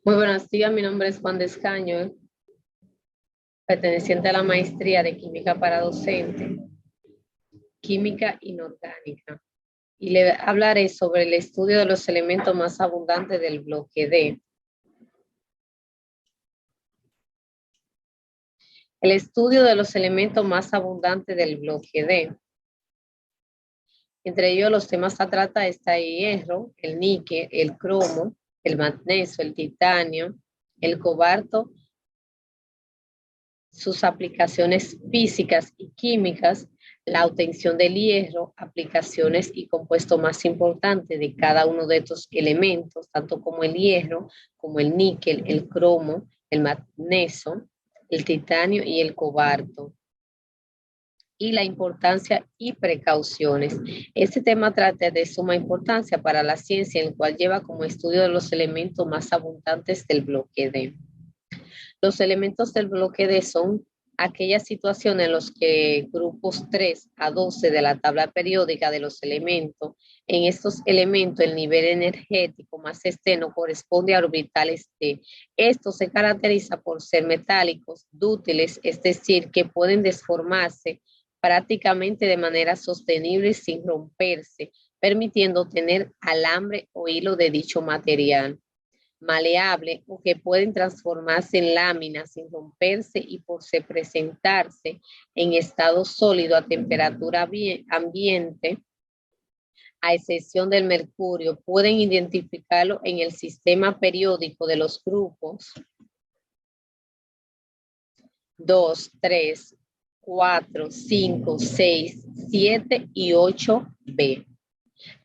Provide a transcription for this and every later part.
Muy buenos días, mi nombre es Juan Descaño, perteneciente a la maestría de Química para Docente, Química Inorgánica. Y le hablaré sobre el estudio de los elementos más abundantes del bloque D. El estudio de los elementos más abundantes del bloque D. Entre ellos los temas a tratar está el hierro, el níquel, el cromo, el magnesio, el titanio, el cobalto, sus aplicaciones físicas y químicas, la obtención del hierro, aplicaciones y compuestos más importantes de cada uno de estos elementos, tanto como el hierro, como el níquel, el cromo, el magnesio, el titanio y el cobalto, y la importancia y precauciones. Este tema trata de suma importancia para la ciencia, el cual lleva como estudio de los elementos más abundantes del bloque D. Los elementos del bloque D son aquellas situaciones en las que grupos 3 a 12 de la tabla periódica de los elementos, en estos elementos el nivel energético más externo corresponde a orbitales D. Esto se caracteriza por ser metálicos, dúctiles, es decir, que pueden desformarse prácticamente de manera sostenible sin romperse, permitiendo tener alambre o hilo de dicho material, maleable o que pueden transformarse en láminas sin romperse y por se presentarse en estado sólido a temperatura ambiente, a excepción del mercurio, pueden identificarlo en el sistema periódico de los grupos 2, 3, 4, 5, 6, 7 y 8B.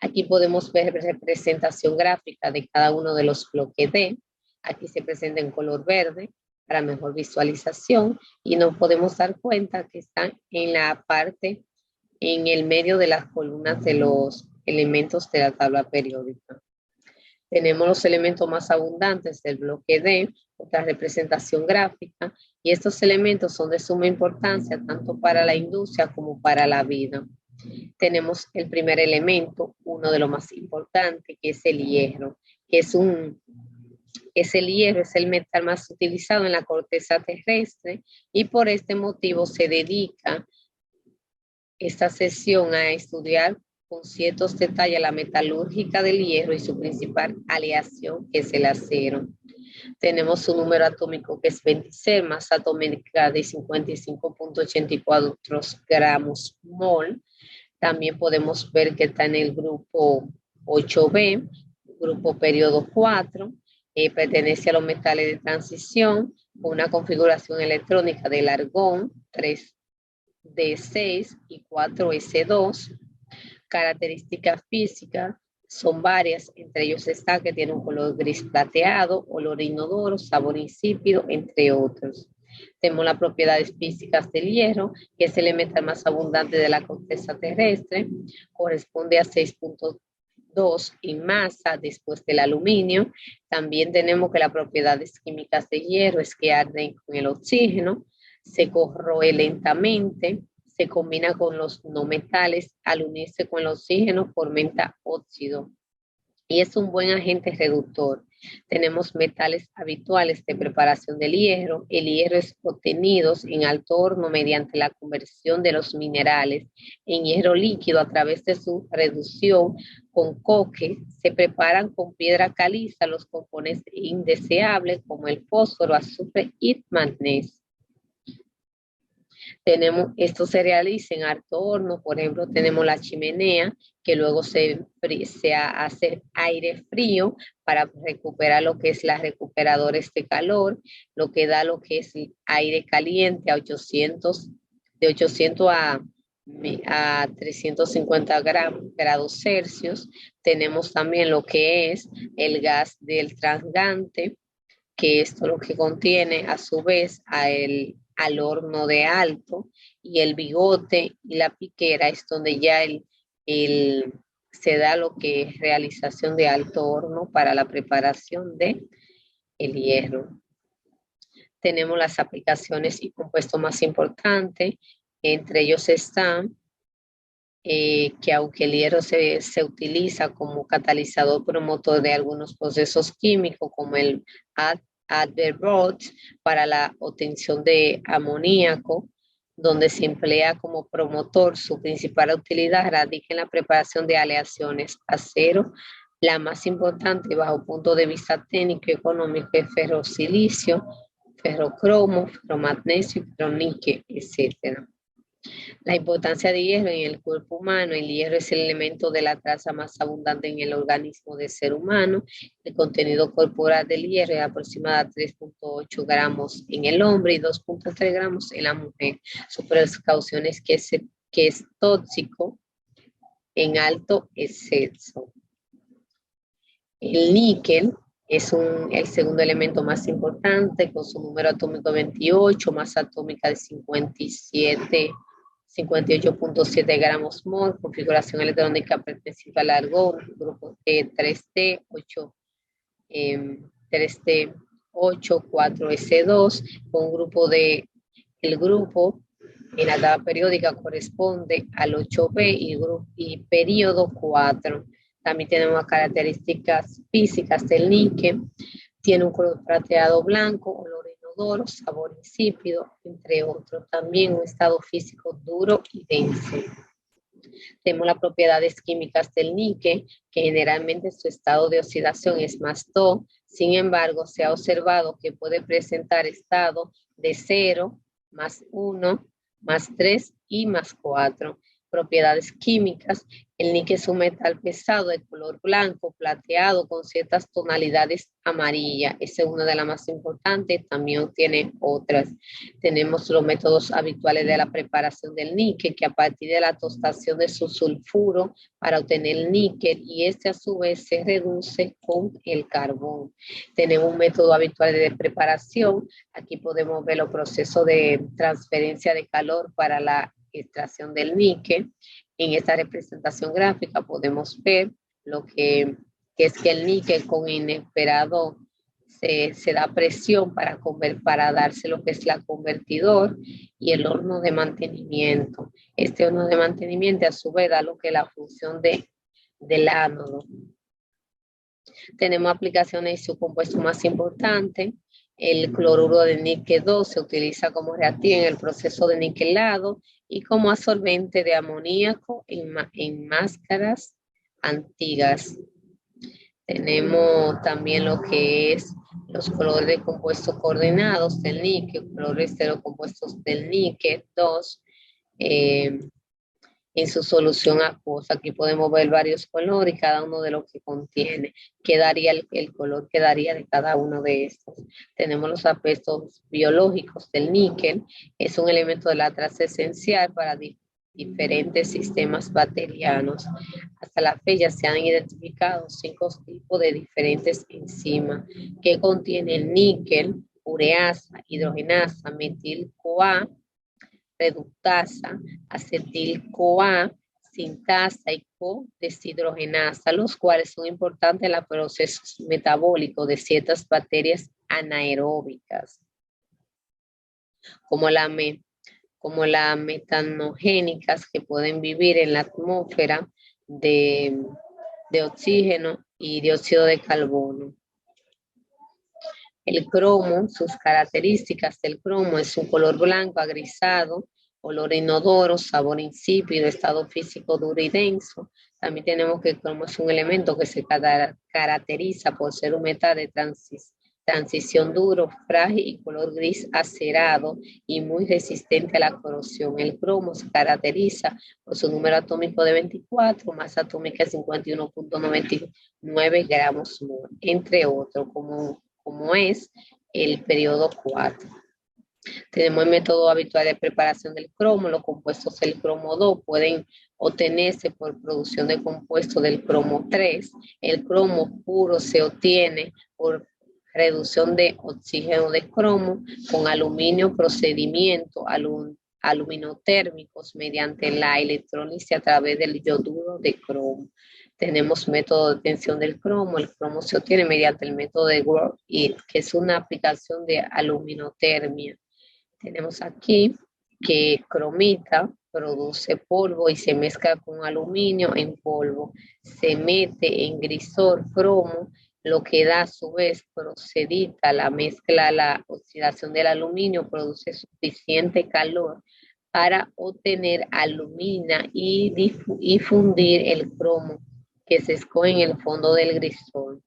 Aquí podemos ver representación gráfica de cada uno de los bloques D. Aquí se presenta en color verde para mejor visualización y nos podemos dar cuenta que están en la parte, en el medio de las columnas de los elementos de la tabla periódica. Tenemos los elementos más abundantes del bloque D, otra representación gráfica, y estos elementos son de suma importancia tanto para la industria como para la vida. Tenemos el primer elemento, uno de los más importantes, que es el hierro, que es el hierro, es el metal más utilizado en la corteza terrestre y por este motivo se dedica esta sesión a estudiar con ciertos detalles la metalúrgica del hierro y su principal aleación, que es el acero. Tenemos su número atómico que es 26, masa atómica de 55.84 gramos mol. También podemos ver que está en el grupo 8B, grupo periodo 4, pertenece a los metales de transición, con una configuración electrónica del argón 3D6 y 4S2. Características físicas son varias, entre ellos está que tiene un color gris plateado, olor inodoro, sabor insípido, entre otros. Tenemos las propiedades físicas del hierro, que es el metal más abundante de la corteza terrestre, corresponde a 6.2 en masa después del aluminio. También tenemos que las propiedades químicas del hierro es que arden con el oxígeno, se corroe lentamente, se combina con los no metales, al unirse con el oxígeno fomenta óxido y es un buen agente reductor. Tenemos metales habituales de preparación del hierro. El hierro es obtenido en alto horno mediante la conversión de los minerales en hierro líquido a través de su reducción con coque. Se preparan con piedra caliza los componentes indeseables como el fósforo, azufre y magnesio. Esto se realiza en alto horno, por ejemplo, tenemos la chimenea, que luego se hace aire frío para recuperar lo que es la recuperadora de calor, lo que da lo que es aire caliente a 800, de 800 a 350 grados Celsius. Tenemos también lo que es el gas del transgante, que esto lo que contiene a su vez al horno de alto, y el bigote y la piquera es donde ya se da lo que es realización de alto horno para la preparación de el hierro. Tenemos las aplicaciones y compuestos más importantes, entre ellos están que aunque el hierro se utiliza como catalizador promotor de algunos procesos químicos como el Adverbot para la obtención de amoníaco, donde se emplea como promotor, su principal utilidad radica en la preparación de aleaciones. Acero, la más importante bajo punto de vista técnico y económico es ferrosilicio, ferrocromo, ferromagnesio, ferroníquel, etc. La importancia de hierro en el cuerpo humano. El hierro es el elemento de la traza más abundante en el organismo del ser humano. El contenido corporal del hierro es aproximadamente 3.8 gramos en el hombre y 2.3 gramos en la mujer. Su precaución es que es tóxico en alto exceso. El níquel es el segundo elemento más importante, con su número atómico 28, masa atómica de 58.7 gramos mol, configuración electrónica perteneciente al argón, grupo 3D, 3D8, 4S2, con el grupo en la tabla periódica corresponde al 8B y periodo 4. También tenemos características físicas del níquel. Tiene un color plateado blanco, olor inodoro, sabor insípido, entre otros. También un estado físico duro y denso. Tenemos las propiedades químicas del níquel, que generalmente su estado de oxidación es más 2. Sin embargo, se ha observado que puede presentar estado de 0, más 1, más 3 y más 4. Propiedades químicas. El níquel es un metal pesado de color blanco, plateado, con ciertas tonalidades amarillas. Esa es una de las más importantes, también tiene otras. Tenemos los métodos habituales de la preparación del níquel, que a partir de la tostación de su sulfuro para obtener el níquel, y este a su vez se reduce con el carbón. Tenemos un método habitual de preparación. Aquí podemos ver los procesos de transferencia de calor para la extracción del níquel. En esta representación gráfica podemos ver lo que es que el níquel con inesperado se da presión para darse lo que es la convertidor y el horno de mantenimiento. Este horno de mantenimiento a su vez da lo que es la función del ánodo. Tenemos aplicaciones y su compuesto más importante. El cloruro de níquel 2 se utiliza como reactivo en el proceso de niquelado y como absorbente de amoníaco en máscaras antiguas. Tenemos también lo que es los colores de compuestos coordinados del níquel, colores de los compuestos del níquel 2, en su solución acuosa. Aquí podemos ver varios colores y cada uno de los que contiene. Quedaría el color quedaría de cada uno de estos. Tenemos los aspectos biológicos del níquel. Es un elemento de la traza esencial para diferentes sistemas bacterianos. Hasta la fecha se han identificado 5 tipos de diferentes enzimas que contienen níquel, ureasa, hidrogenasa, metil-CoA, reductasa, acetil-CoA, sintasa y co-deshidrogenasa, los cuales son importantes en los procesos metabólicos de ciertas bacterias anaeróbicas, como las metanogénicas, que pueden vivir en la atmósfera de oxígeno y dióxido de carbono. El cromo, sus características del cromo es un color blanco agrisado, olor inodoro, sabor insípido, estado físico duro y denso. También tenemos que el cromo es un elemento que se caracteriza por ser un metal de transición duro, frágil y color gris acerado y muy resistente a la corrosión. El cromo se caracteriza por su número atómico de 24, masa atómica de 51.99 gramos mol, entre otros, como es el periodo 4. Tenemos el método habitual de preparación del cromo. Los compuestos del cromo 2 pueden obtenerse por producción de compuestos del cromo 3. El cromo puro se obtiene por reducción de oxígeno de cromo con aluminio, procedimiento aluminotérmicos mediante la electrólisis a través del yoduro de cromo. Tenemos método de obtención del cromo. El cromo se obtiene mediante el método de Work-It, que es una aplicación de aluminotermia. Tenemos aquí que cromita produce polvo y se mezcla con aluminio en polvo. Se mete en grisor cromo, lo que da a su vez procedita la mezcla, la oxidación del aluminio, produce suficiente calor para obtener alumina y fundir el cromo que se escoge en el fondo del grisor.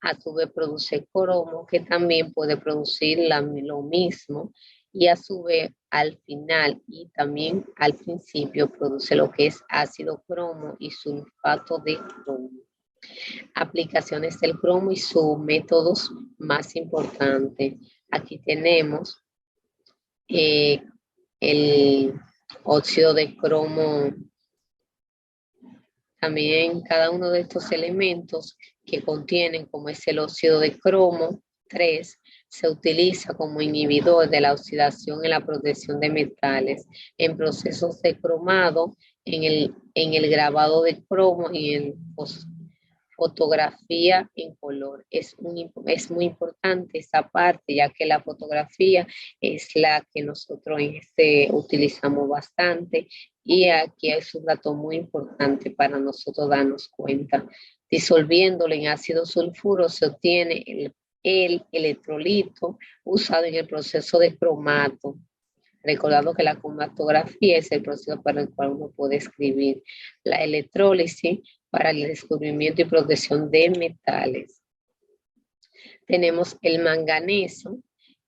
A su vez produce cromo, que también puede producir lo mismo, y a su vez al final y también al principio produce lo que es ácido cromo y sulfato de cromo. Aplicaciones del cromo y sus métodos más importantes. Aquí tenemos el óxido de cromo. También cada uno de estos elementos que contienen, como es el óxido de cromo 3, se utiliza como inhibidor de la oxidación en la protección de metales, en procesos de cromado, en el grabado de cromo y en fotografía en color. Es muy importante esa parte, ya que la fotografía es la que nosotros utilizamos bastante, y aquí es un dato muy importante para nosotros darnos cuenta. Disolviéndolo en ácido sulfuro se obtiene el electrolito usado en el proceso de cromato. Recordando que la cromatografía es el proceso para el cual uno puede escribir. La electrólisis para el descubrimiento y protección de metales. Tenemos el manganeso.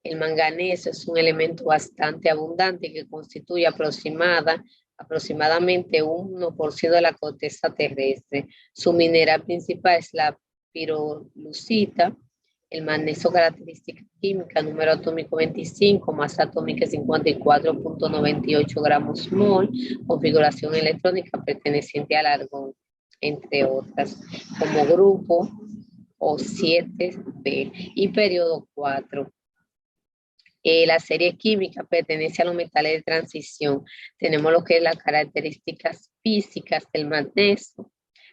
El manganeso es un elemento bastante abundante que constituye aproximadamente un 1% de la corteza terrestre. Su mineral principal es la pirolusita. El magnesio, característica química, número atómico 25, masa atómica 54.98 gramos mol, configuración electrónica perteneciente al argón, entre otras, como grupo O7b y periodo 4. La serie química pertenece a los metales de transición. Tenemos lo que es las características físicas del magnesio.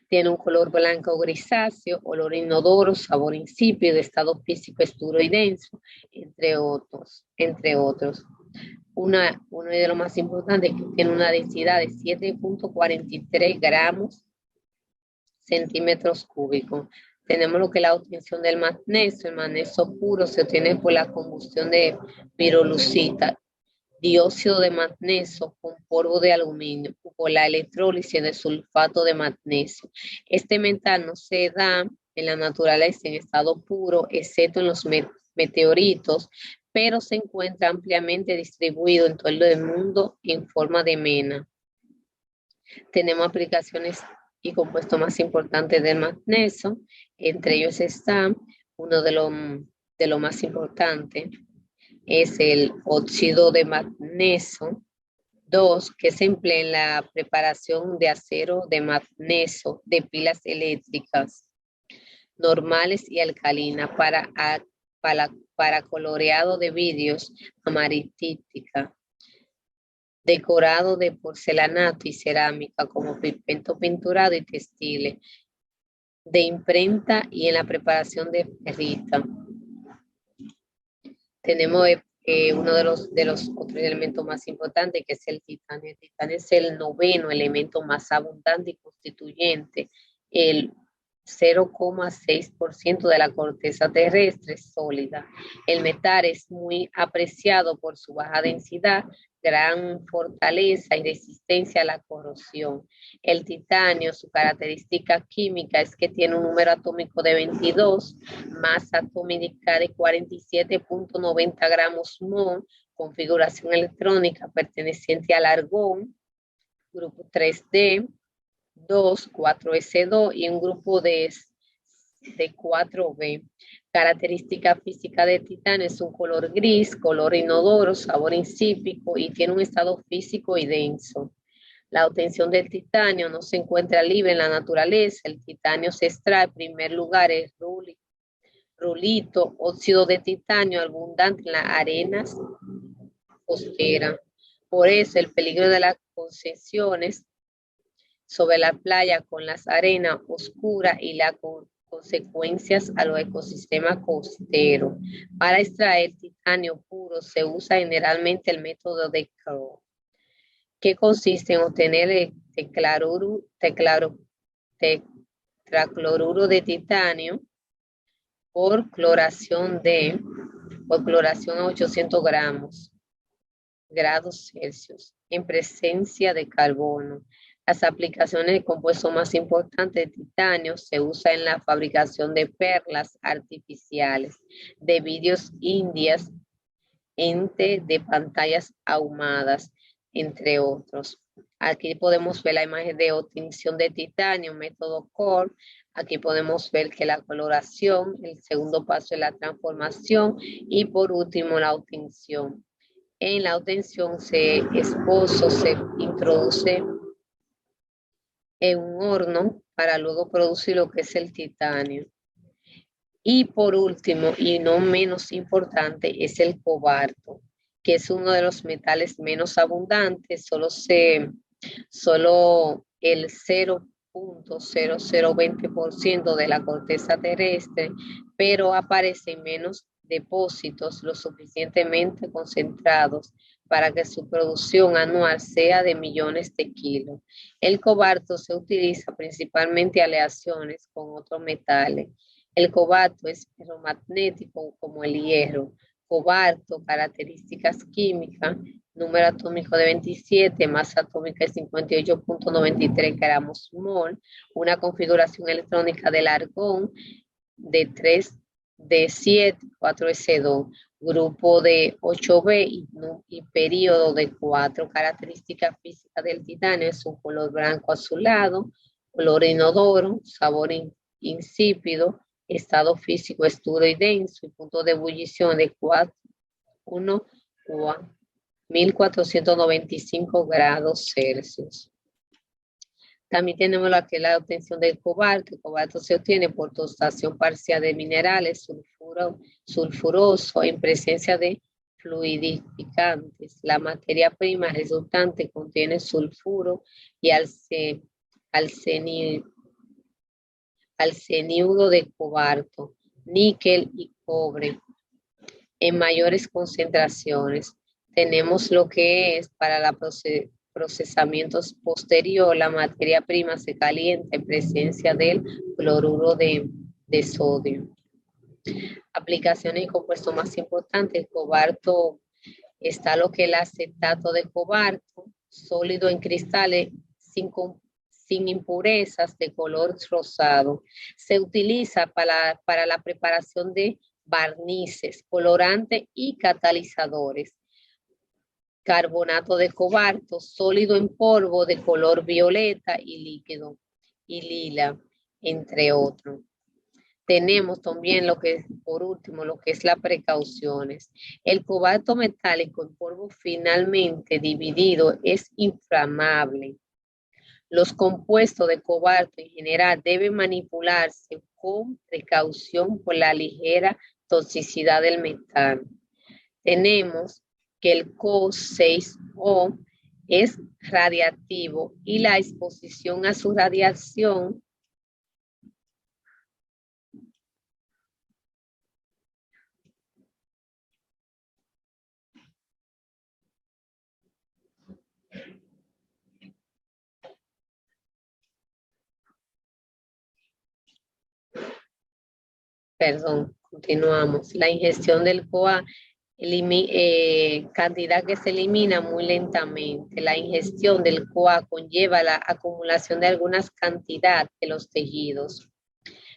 Tiene un color blanco o grisáceo, olor inodoro, sabor insípido, estado físico es duro y denso, entre otros. Uno de los más importantes es que tiene una densidad de 7.43 gramos centímetros cúbicos. Tenemos lo que es la obtención del magnesio. El magnesio puro se obtiene por la combustión de pirolusita, dióxido de magnesio con polvo de aluminio, por la electrólisis de sulfato de magnesio. Este metal no se da en la naturaleza en estado puro, excepto en los meteoritos, pero se encuentra ampliamente distribuido en todo el mundo en forma de mena. Tenemos aplicaciones y compuestos más importantes del magnesio. Entre ellos está uno de los más importantes, es el óxido de magnesio 2, que se emplea en la preparación de acero de magnesio de pilas eléctricas normales y alcalinas para coloreado de vidrios, amariltítica, decorado de porcelanato y cerámica como pigmento pinturado y textiles, de imprenta y en la preparación de ferrita. Tenemos uno de los otros elementos más importantes, que es el titanio. El titanio es el 9º elemento más abundante y constituyente, el 0,6% de la corteza terrestre sólida. El metal es muy apreciado por su baja densidad, gran fortaleza y resistencia a la corrosión. El titanio, su característica química es que tiene un número atómico de 22, masa atómica de 47.90 gramos mol, configuración electrónica perteneciente al argón, grupo 3D, 2, 4S2 y un grupo de 4B. Característica física de titanio es un color gris, color inodoro, sabor insípido y tiene un estado físico y denso. La obtención del titanio no se encuentra libre en la naturaleza. El titanio se extrae en primer lugar el rulito, óxido de titanio abundante en las arenas costeras. Por eso el peligro de las concesiones sobre la playa con las arenas oscuras y las consecuencias a los ecosistemas costeros. Para extraer titanio puro se usa generalmente el método de Crowe, que consiste en obtener el tetracloruro de titanio por cloración a 800 grados Celsius en presencia de carbono. Las aplicaciones de compuesto más importantes de titanio se usa en la fabricación de perlas artificiales, de vidrios indias, de pantallas ahumadas, entre otros. Aquí podemos ver la imagen de obtención de titanio, método Core. Aquí podemos ver que la coloración, el segundo paso es la transformación y por último la obtención. En la obtención se introduce en un horno para luego producir lo que es el titanio. Y por último, y no menos importante, es el cobalto, que es uno de los metales menos abundantes, solo el 0.0020% de la corteza terrestre, pero aparece en menos depósitos lo suficientemente concentrados para que su producción anual sea de millones de kilos. El cobalto se utiliza principalmente en aleaciones con otros metales. El cobalto es ferromagnético como el hierro. Cobalto, características químicas, número atómico de 27, masa atómica de 58.93 gramos mol, una configuración electrónica del argón de 3D7, 4S2, grupo de 8B y periodo de 4. Características físicas del titanio es un color blanco azulado, color inodoro, sabor insípido, estado físico es duro y denso y punto de ebullición de 1495 grados Celsius. También tenemos la obtención del cobalto. El cobalto se obtiene por tostación parcial de minerales sulfuroso en presencia de fluidificantes. La materia prima resultante contiene sulfuro y arseniuro de cobalto, níquel y cobre en mayores concentraciones. Tenemos lo que es para la procesamientos posterior, la materia prima se calienta en presencia del cloruro de sodio. Aplicaciones y compuestos más importantes, el cobalto, está lo que es el acetato de cobalto, sólido en cristales sin impurezas de color rosado. Se utiliza para la preparación de barnices, colorantes y catalizadores. Carbonato de cobalto, sólido en polvo de color violeta y líquido y lila, entre otros. Tenemos también por último, lo que es las precauciones. El cobalto metálico en polvo finalmente dividido es inflamable. Los compuestos de cobalto en general deben manipularse con precaución por la ligera toxicidad del metal. Tenemos que el CO6O es radiactivo y la exposición a su radiación continuamos. La ingestión del CoA, cantidad que se elimina muy lentamente. La ingestión del CoA conlleva la acumulación de algunas cantidades de los tejidos.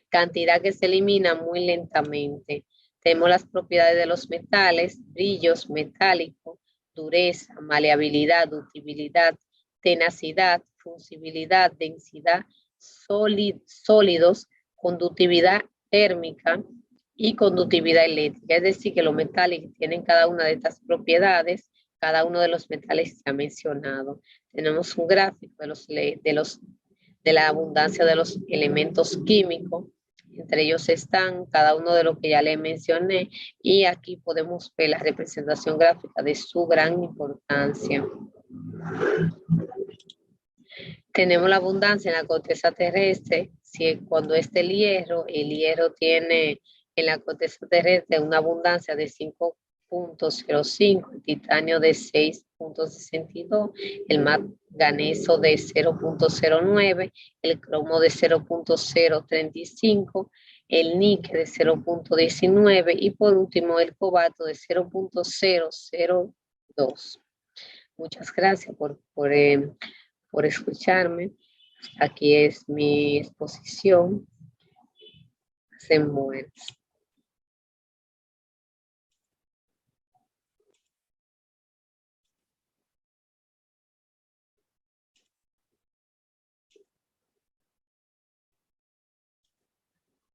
Cantidad que se elimina muy lentamente. Tenemos las propiedades de los metales, brillos metálico, dureza, maleabilidad, ductibilidad, tenacidad, fungibilidad, densidad, sólidos, conductividad térmica y conductividad eléctrica. Es decir, que los metales tienen cada una de estas propiedades, cada uno de los metales que se ha mencionado. Tenemos un gráfico de la abundancia de los elementos químicos. Entre ellos están cada uno de los que ya les mencioné y aquí podemos ver la representación gráfica de su gran importancia. Tenemos la abundancia en la corteza terrestre, cuando el hierro tiene en la corteza terrestre una abundancia de 5 0.05, el titanio de 6.62, el manganeso de 0.09, el cromo de 0.035, el níquel de 0.19 y por último el cobalto de 0.002. Muchas gracias por escucharme. Aquí es mi exposición. Hacen buenas.